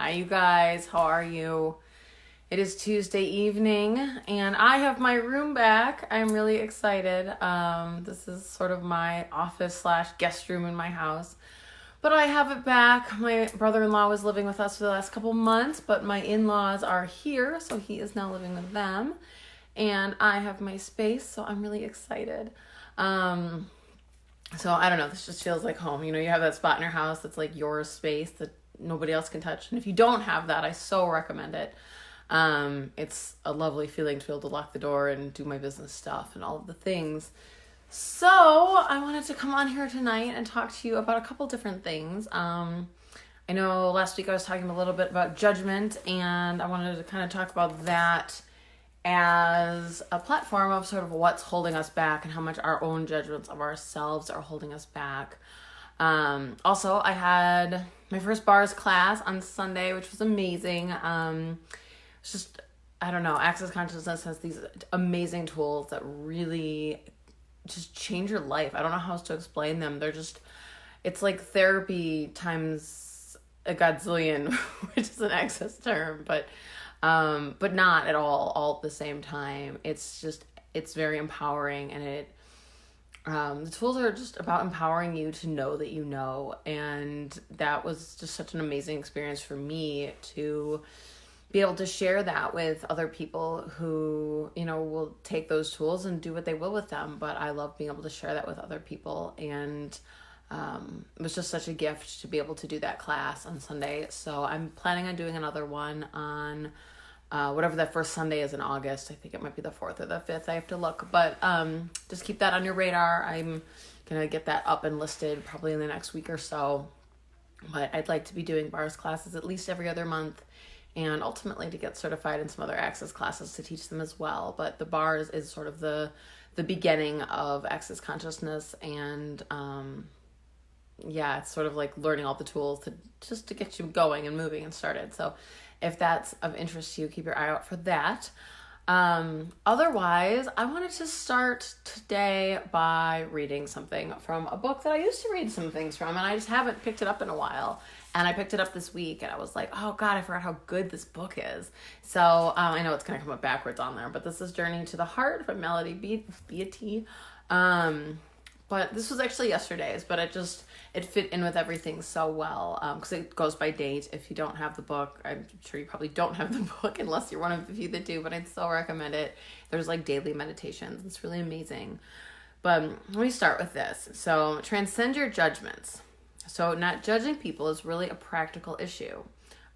Hi, you guys. How are you? It is Tuesday evening, and I have my room back. I'm really excited. This is sort of my office slash guest room in my house. But I have it back. My brother-in-law was living with us for the last couple months, but my in-laws are here, so he is now living with them. And I have my space, so I'm really excited. So I don't know, this just feels like home. You know, you have that spot in your house that's like your space that nobody else can touch. And if you don't have that, I so recommend it. It's a lovely feeling to be able to lock the door and do my business stuff and all of the things. So I wanted to come on here tonight and talk to you about a couple different things. I know last week I was talking a little bit about judgment, and I wanted to kind of talk about that as a platform of sort of what's holding us back and how much our own judgments of ourselves are holding us back. Also, I had my first bars class on Sunday, which was amazing. It's just, I don't know, Access Consciousness has these amazing tools that really just change your life. I don't know how else to explain them. They're just, it's like therapy times a godzillion, which is an Access term, but not at all at the same time. It's very empowering, and the tools are just about empowering you to know that you know. And that was just such an amazing experience for me to be able to share that with other people who, you know, will take those tools and do what they will with them. But I love being able to share that with other people. And it was just such a gift to be able to do that class on Sunday. So I'm planning on doing another one on whatever that first Sunday is in August. I think it might be the 4th or the 5th. I have to look. But just keep that on your radar. I'm going to get that up and listed probably in the next week or so. But I'd like to be doing bars classes at least every other month, and ultimately to get certified in some other Access classes to teach them as well. But the bars is sort of the beginning of Access Consciousness, and it's sort of like learning all the tools to get you going and moving and started. So if that's of interest to you, keep your eye out for that. Otherwise, I wanted to start today by reading something from a book that I used to read some things from, and I just haven't picked it up in a while. And I picked it up this week, and I was like, oh God, I forgot how good this book is. So I know it's going to come up backwards on there, but this is Journey to the Heart by Melody Beattie. But this was actually yesterday's, but it fit in with everything so well, because it goes by date. If you don't have the book, I'm sure you probably don't have the book unless you're one of the few that do, but I'd still recommend it. There's like daily meditations. It's really amazing. But let me start with this. So transcend your judgments. So not judging people is really a practical issue,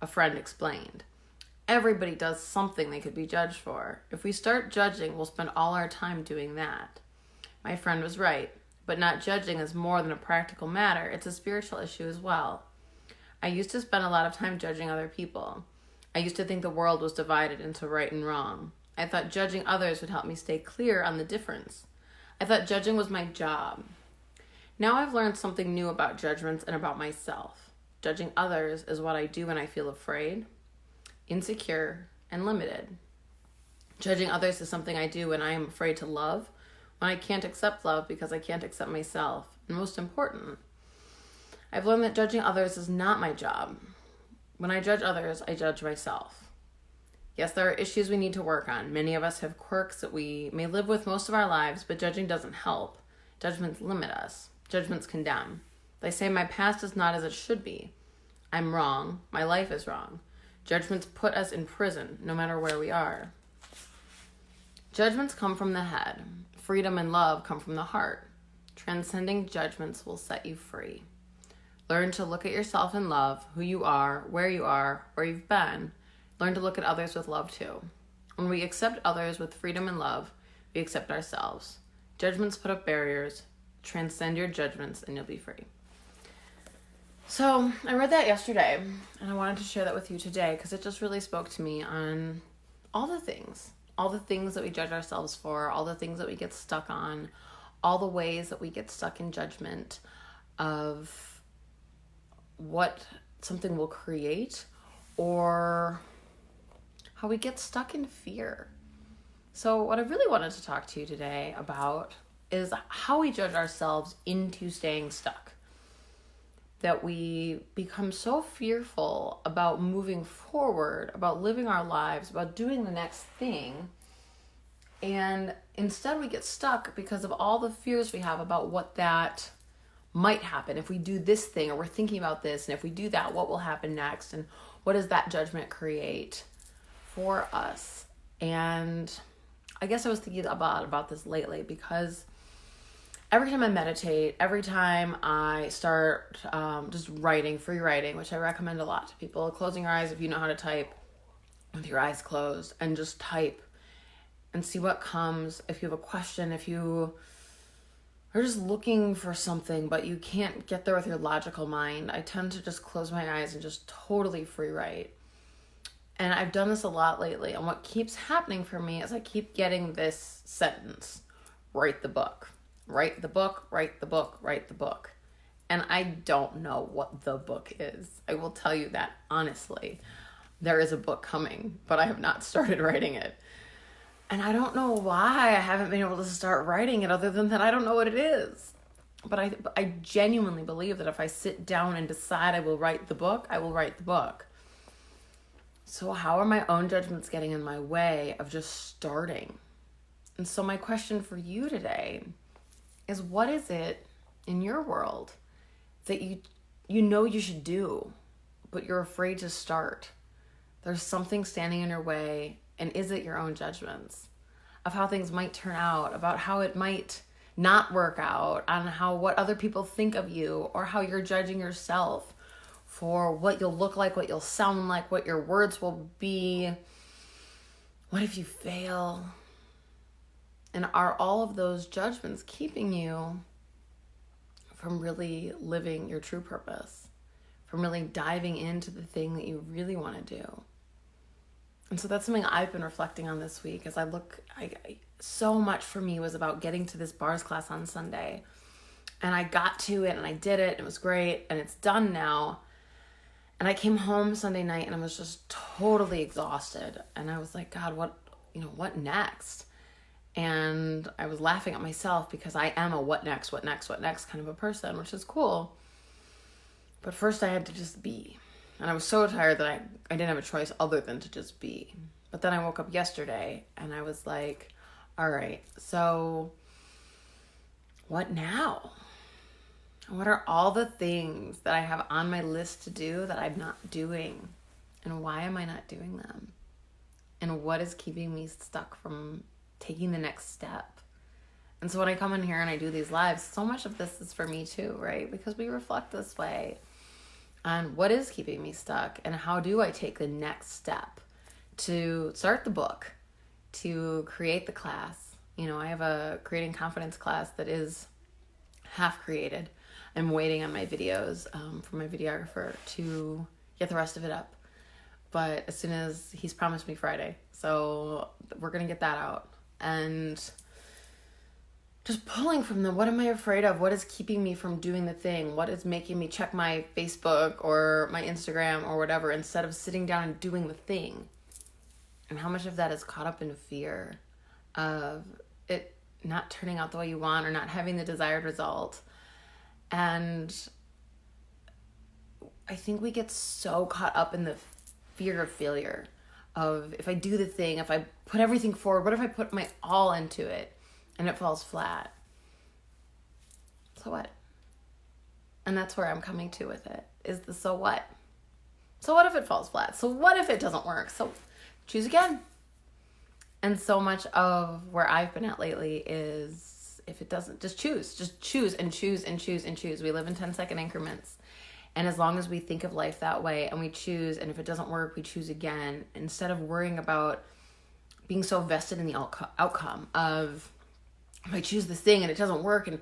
a friend explained. Everybody does something they could be judged for. If we start judging, we'll spend all our time doing that. My friend was right. But not judging is more than a practical matter. It's a spiritual issue as well. I used to spend a lot of time judging other people. I used to think the world was divided into right and wrong. I thought judging others would help me stay clear on the difference. I thought judging was my job. Now I've learned something new about judgments and about myself. Judging others is what I do when I feel afraid, insecure, and limited. Judging others is something I do when I am afraid to love, when I can't accept love because I can't accept myself. And most important, I've learned that judging others is not my job. When I judge others, I judge myself. Yes, there are issues we need to work on. Many of us have quirks that we may live with most of our lives, but judging doesn't help. Judgments limit us. Judgments condemn. They say my past is not as it should be. I'm wrong. My life is wrong. Judgments put us in prison, no matter where we are. Judgments come from the head. Freedom and love come from the heart. Transcending judgments will set you free. Learn to look at yourself in love, who you are, where you've been. Learn to look at others with love too. When we accept others with freedom and love, we accept ourselves. Judgments put up barriers. Transcend your judgments and you'll be free. So I read that yesterday, and I wanted to share that with you today because it just really spoke to me on all the things that we judge ourselves for, all the things that we get stuck on, all the ways that we get stuck in judgment of what something will create, or how we get stuck in fear. So what I really wanted to talk to you today about is how we judge ourselves into staying stuck. that we become so fearful about moving forward, about living our lives, about doing the next thing. And instead we get stuck because of all the fears we have about what that might happen if we do this thing, or we're thinking about this, and if we do that, what will happen next, and what does that judgment create for us? And I guess I was thinking about this lately because every time I meditate, every time I start just writing, free writing, which I recommend a lot to people, closing your eyes if you know how to type with your eyes closed, and just type and see what comes. If you have a question, if you are just looking for something but you can't get there with your logical mind, I tend to just close my eyes and just totally free write. And I've done this a lot lately, and what keeps happening for me is I keep getting this sentence: write the book. Write the book, write the book, write the book. And I don't know what the book is. I will tell you that honestly. There is a book coming, but I have not started writing it. And I don't know why I haven't been able to start writing it, other than that I don't know what it is. But I genuinely believe that if I sit down and decide I will write the book, I will write the book. So how are my own judgments getting in my way of just starting? And so my question for you today is, what is it in your world that you know you should do, but you're afraid to start? There's something standing in your way, and is it your own judgments of how things might turn out, about how it might not work out, on how what other people think of you, or how you're judging yourself for what you'll look like, what you'll sound like, what your words will be? What if you fail? And are all of those judgments keeping you from really living your true purpose, from really diving into the thing that you really want to do? And so that's something I've been reflecting on this week as so much for me was about getting to this bars class on Sunday. And I got to it and I did it. And it was great. And it's done now. And I came home Sunday night and I was just totally exhausted. And I was like, God, what next? And I was laughing at myself because I am a what next kind of a person, which is cool. But first I had to just be. And I was so tired that I didn't have a choice other than to just be. But then I woke up yesterday and I was like, all right, so what now? What are all the things that I have on my list to do that I'm not doing? And why am I not doing them? And what is keeping me stuck from taking the next step? And so when I come in here and I do these lives, so much of this is for me too, right? Because we reflect this way on what is keeping me stuck, and how do I take the next step to start the book, to create the class. I have a creating confidence class that is half created. I'm waiting on my videos for my videographer to get the rest of it up. But as soon as he's promised me Friday, so we're going to get that out. And just pulling from them, what am I afraid of? What is keeping me from doing the thing? What is making me check my Facebook or my Instagram or whatever instead of sitting down and doing the thing? And how much of that is caught up in fear of it not turning out the way you want or not having the desired result? And I think we get so caught up in the fear of failure, of if I do the thing, if I put everything forward, what if I put my all into it and it falls flat? So what? And that's where I'm coming to with it, is the so what? So what if it falls flat? So what if it doesn't work? So choose again. And so much of where I've been at lately is, if it doesn't, just choose and choose and choose and choose. We live in 10-second increments. And as long as we think of life that way and we choose, and if it doesn't work, we choose again, instead of worrying about being so vested in the outcome of, if I choose this thing and it doesn't work and,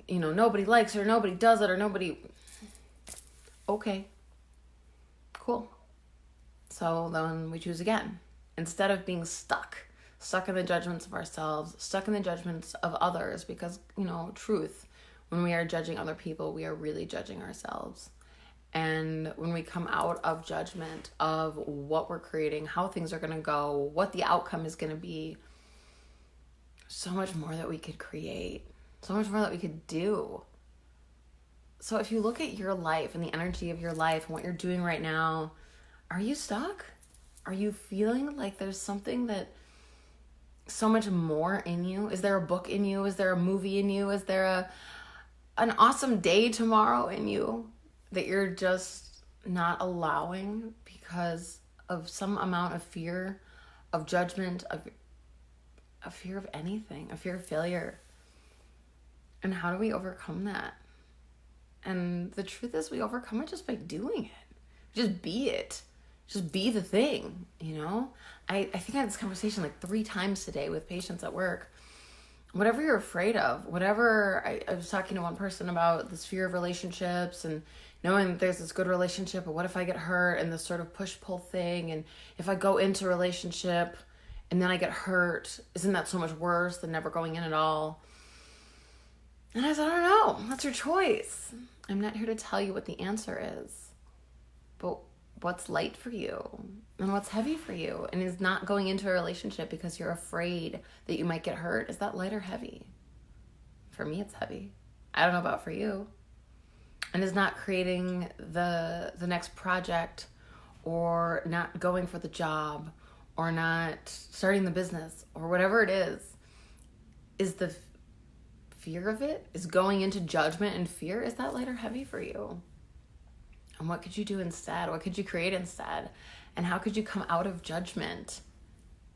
nobody likes it or nobody does it or nobody, okay, cool. So then we choose again. Instead of being stuck in the judgments of ourselves, stuck in the judgments of others, because, truth, when we are judging other people, we are really judging ourselves. And when we come out of judgment of what we're creating, how things are going to go, what the outcome is going to be, so much more that we could create, so much more that we could do, So if you look at your life and the energy of your life and what you're doing right now, are you stuck? Are you feeling like there's something that so much more in you? Is there a book in you? Is there a movie in you? Is there an awesome day tomorrow in you that you're just not allowing because of some amount of fear, of judgment, of a fear of anything, a fear of failure? And how do we overcome that? And the truth is, we overcome it just by doing it. Just be it. Just be the thing, you know? I think I had this conversation like 3 times today with patients at work. Whatever you're afraid of, whatever, I was talking to one person about this fear of relationships and knowing that there's this good relationship, but what if I get hurt, and this sort of push-pull thing, and if I go into a relationship and then I get hurt, isn't that so much worse than never going in at all? And I said, I don't know. That's your choice. I'm not here to tell you what the answer is. But what's light for you? And what's heavy for you? And is not going into a relationship because you're afraid that you might get hurt, is that light or heavy? For me, it's heavy. I don't know about for you. And is not creating the next project, or not going for the job, or not starting the business, or whatever it is the fear of it, is going into judgment and fear, is that light or heavy for you? And what could you do instead? What could you create instead? And how could you come out of judgment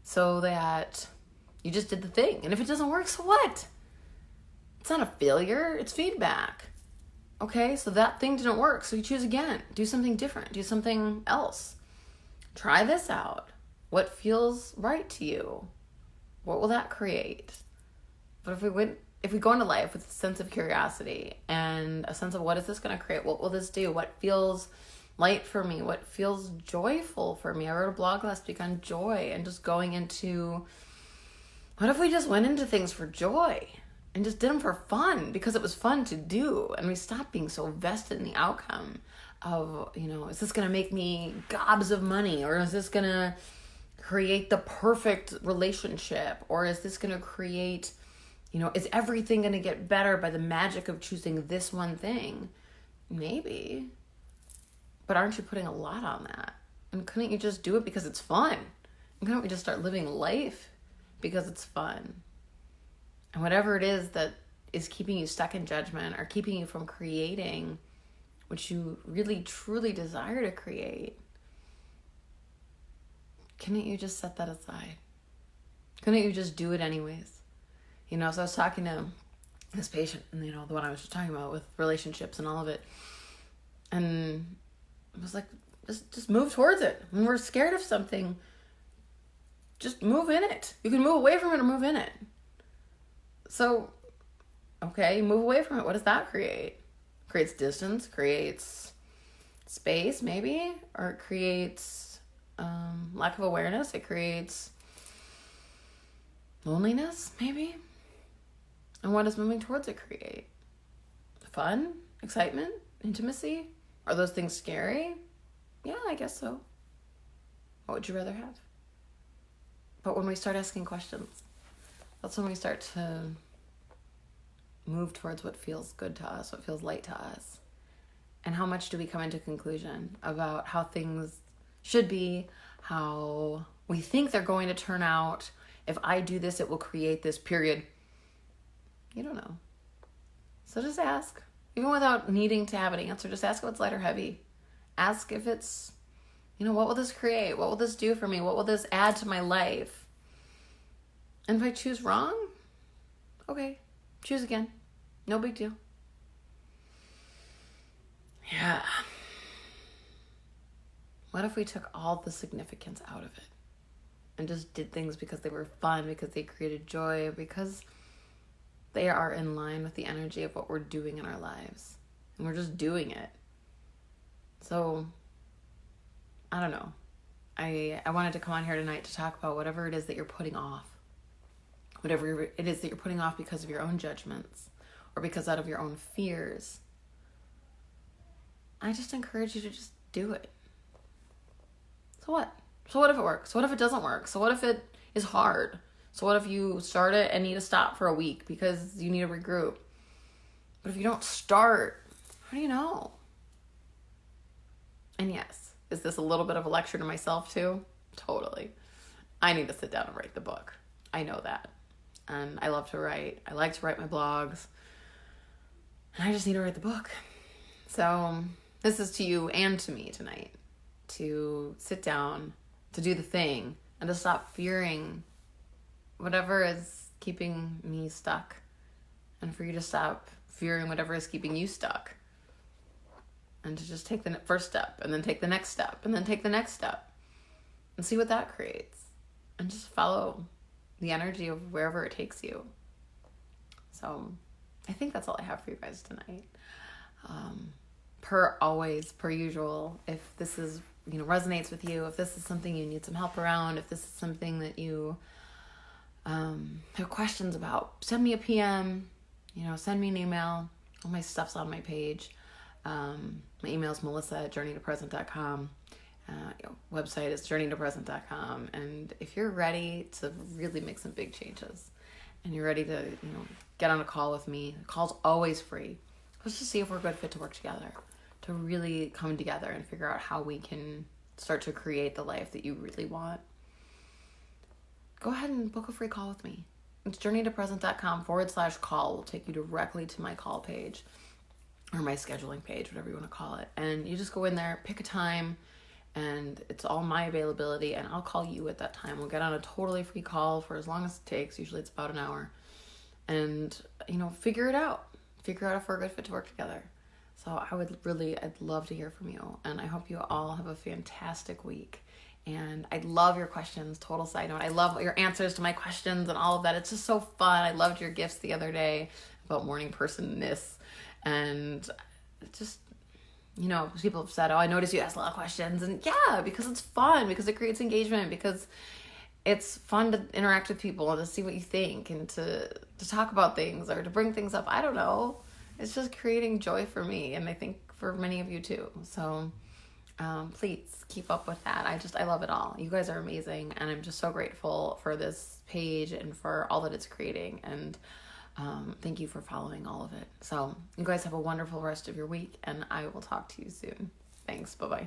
so that you just did the thing? And if it doesn't work, so what? It's not a failure, it's feedback. Okay, so that thing didn't work, so you choose again. Do something different, do something else. Try this out. What feels right to you? What will that create? But if we go into life with a sense of curiosity and a sense of what is this going to create? What will this do? What feels light for me? What feels joyful for me? I wrote a blog last week on joy, and just going into, what if we just went into things for joy and just did them for fun because it was fun to do, and we stopped being so vested in the outcome of, is this going to make me gobs of money, or is this going to create the perfect relationship, or is this going to create, is everything going to get better by the magic of choosing this one thing? Maybe. But aren't you putting a lot on that? And couldn't you just do it because it's fun? And couldn't we just start living life because it's fun? And whatever it is that is keeping you stuck in judgment, or keeping you from creating what you really, truly desire to create, couldn't you just set that aside? Couldn't you just do it anyways? So I was talking to this patient, and the one I was just talking about with relationships and all of it, and I was like, just move towards it. When we're scared of something, just move in it. You can move away from it or move in it. So, okay, move away from it. What does that create? Creates distance, creates space maybe, or it creates lack of awareness. It creates loneliness maybe. And what does moving towards it create? Fun? Excitement? Intimacy? Are those things scary? Yeah, I guess so. What would you rather have? But when we start asking questions, that's when we start to move towards what feels good to us, what feels light to us. And how much do we come into conclusion about how things should be, how we think they're going to turn out. If I do this, it will create this, period. You don't know. So just ask. Even without needing to have an answer, just ask if it's light or heavy. Ask if it's, what will this create? What will this do for me? What will this add to my life? And if I choose wrong, okay, choose again. No big deal. Yeah. What if we took all the significance out of it and just did things because they were fun, because they created joy, because they are in line with the energy of what we're doing in our lives, and we're just doing it? So, I don't know. I wanted to come on here tonight to talk about whatever it is that you're putting off. Whatever it is that you're putting off because of your own judgments, or because out of your own fears. I just encourage you to just do it. So what? So what if it works? So what if it doesn't work? So what if it is hard? So what if you start it and need to stop for a week because you need to regroup? But if you don't start, How do you know? And yes, is this a little bit of a lecture to myself too? Totally. I need to sit down and write the book. I know that. And I love to write. I like to write my blogs. And I just need to write the book. So this is to you and to me tonight. To sit down, to do the thing, and to stop fearing whatever is keeping me stuck. And for you to stop fearing whatever is keeping you stuck. And to just take the first step, and then take the next step, and then take the next step. And see what that creates. And just follow the energy of wherever it takes you. So I think that's all I have for you guys tonight. Per usual, if this is, resonates with you, if this is something you need some help around, if this is something that you have questions about, send me a PM, send me an email. All my stuff's on my page. My email is melissa@journeytopresent.com. Website is journeytopresent.com. And if you're ready to really make some big changes and you're ready to, get on a call with me, the call's always free. Let's just see if we're a good fit to work together, to really come together and figure out how we can start to create the life that you really want. Go ahead and book a free call with me. It's journeytopresent.com/call will take you directly to my call page or my scheduling page, whatever you want to call it. And you just go in there, pick a time, and it's all my availability, and I'll call you at that time. We'll get on a totally free call for as long as it takes. Usually it's about an hour. And, figure it out. Figure out if we're a good fit to work together. So I'd love to hear from you. And I hope you all have a fantastic week. And I love your questions. Total side note. I love your answers to my questions and all of that. It's just so fun. I loved your gifts the other day about morning personness. And just, people have said, I noticed you ask a lot of questions. And yeah, because it's fun, because it creates engagement, because it's fun to interact with people and to see what you think and to talk about things or to bring things up. I don't know. It's just creating joy for me, and I think for many of you too. So please keep up with that. I love it all. You guys are amazing, and I'm just so grateful for this page and for all that it's creating. And thank you for following all of it. So you guys have a wonderful rest of your week, and I will talk to you soon. Thanks. Bye-bye.